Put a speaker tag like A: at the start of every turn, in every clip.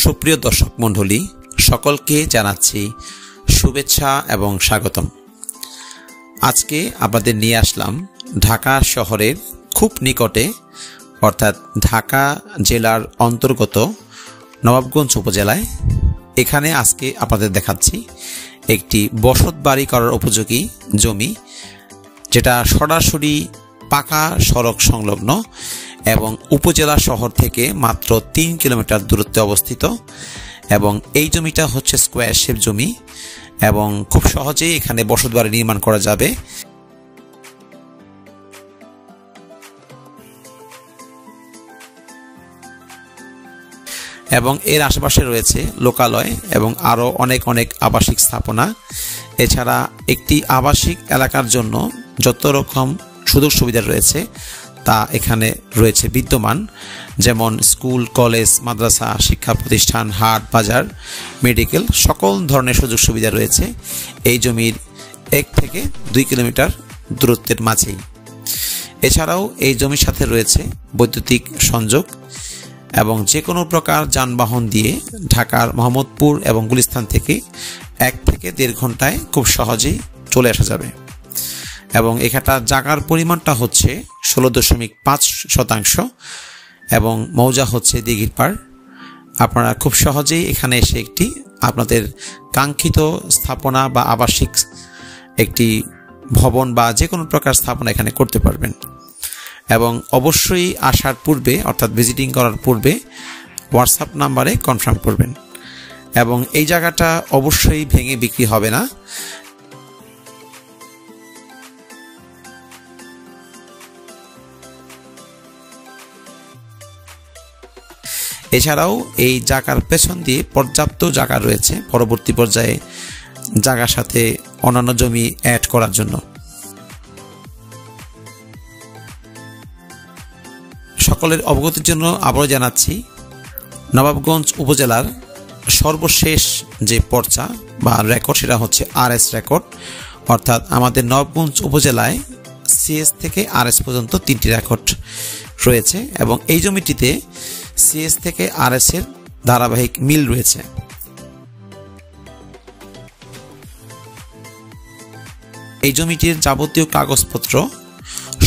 A: সুপ্রিয় দর্শক মণ্ডলী, সকলকে জানাচ্ছি শুভেচ্ছা এবং স্বাগতম। আজকে আপনাদের নিয়ে আসলাম ঢাকা শহরের খুব নিকটে অর্থাৎ ঢাকা জেলার অন্তর্গত নবাবগঞ্জ উপজেলায়। এখানে আজকে আপনাদের দেখাচ্ছি একটি বসত বাড়ি করার উপযোগী জমি, যেটা সরাসরি পাকা সড়ক সংলগ্ন এবং উপজেলা শহর থেকে মাত্র 3 কিলোমিটার দূরত্বে অবস্থিত। এবং এই জমিটা হচ্ছে স্কোয়ার শেপ জমি এবং খুব সহজেই এখানে বসতবাড়ি নির্মাণ করা যাবে। এবং এর আশেপাশে রয়েছে লোকালয় এবং আরও অনেক আবাসিক স্থাপনা। এছাড়া একটি আবাসিক এলাকার জন্য যত রকম সুযোগ সুবিধা রয়েছে তা এখানে রয়েছে বিদ্যমান, যেমন স্কুল, কলেজ, মাদ্রাসা, শিক্ষা প্রতিষ্ঠান, হাট, বাজার, মেডিকেল, সকল ধরনের সুযোগ সুবিধা রয়েছে এই জমির 1 থেকে 2 কিলোমিটার দূরত্বের মাঝেই। এছাড়াও এই জমির সাথে রয়েছে বৈদ্যুতিক সংযোগ এবং যে কোনো প্রকার যানবাহন দিয়ে ঢাকার মোহাম্মদপুর এবং গুলিস্তান থেকে 1 থেকে 1.5 ঘন্টায় খুব সহজেই চলে আসা যাবে। এবং এখানটার জায়গার পরিমাণটা হচ্ছে 16.5% এবং মৌজা হচ্ছে দিঘির পাড়। আপনারা খুব সহজেই এখানে এসে একটি আপনাদের কাঙ্ক্ষিত স্থাপনা বা আবাসিক একটি ভবন বা যে কোনো প্রকার স্থাপনা এখানে করতে পারবেন। এবং অবশ্যই আসার পূর্বে অর্থাৎ ভিজিটিং করার পূর্বে হোয়াটসঅ্যাপ নাম্বারে কনফার্ম করবেন। এবং এই জায়গাটা অবশ্যই ভেঙে বিক্রি হবে না। এছাড়াও এই জায়গার পেছন দিয়ে পর্যাপ্ত জায়গা রয়েছে পরবর্তী পর্যায়ে জায়গার সাথে অন্যান্য জমি অ্যাড করার জন্য। সকলের অবগতির জন্য আবারও জানাচ্ছি, নবাবগঞ্জ উপজেলার সর্বশেষ যে পর্চা বা রেকর্ড সেটা হচ্ছে RS রেকর্ড, অর্থাৎ আমাদের নবাবগঞ্জ উপজেলায় CS থেকে RS পর্যন্ত 3টি রেকর্ড রয়েছে এবং এই জমিটিতে CS থেকে RS এর ধারাবাহিক মিল রয়েছে। এই জমিটির যাবতীয় কাগজপত্র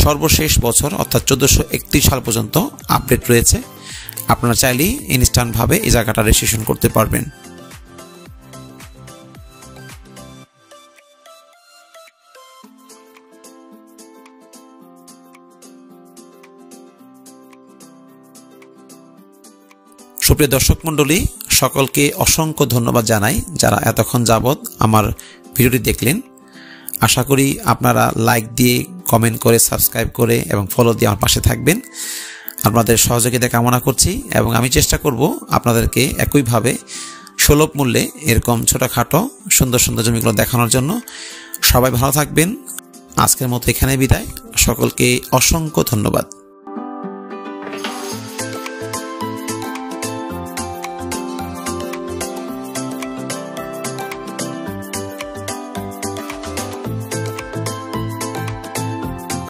A: সর্বশেষ বছর অর্থাৎ 1431 সাল পর্যন্ত আপডেট রয়েছে। আপনারা চাইলেই ইনস্ট্যান্টভাবে এই জায়গাটা রেজিস্ট্রেশন করতে পারবেন। সুপ্রিয় দর্শক মণ্ডলী, সকলকে অসংখ্য ধন্যবাদ জানাই যারা এতক্ষণ যাবৎ আমার ভিডিওটি দেখলেন। আশা করি আপনারা লাইক দিয়ে, কমেন্ট করে, সাবস্ক্রাইব করে এবং ফলো দিয়ে আমার পাশে থাকবেন। আপনাদের সহযোগিতা কামনা করছি এবং আমি চেষ্টা করব আপনাদেরকে একইভাবে সুলভ মূল্যে এরকম ছোটোখাটো সুন্দর জমিগুলো দেখানোর জন্য। সবাই ভালো থাকবেন। আজকের মতো এখানে বিদায়। সকলকে অসংখ্য ধন্যবাদ।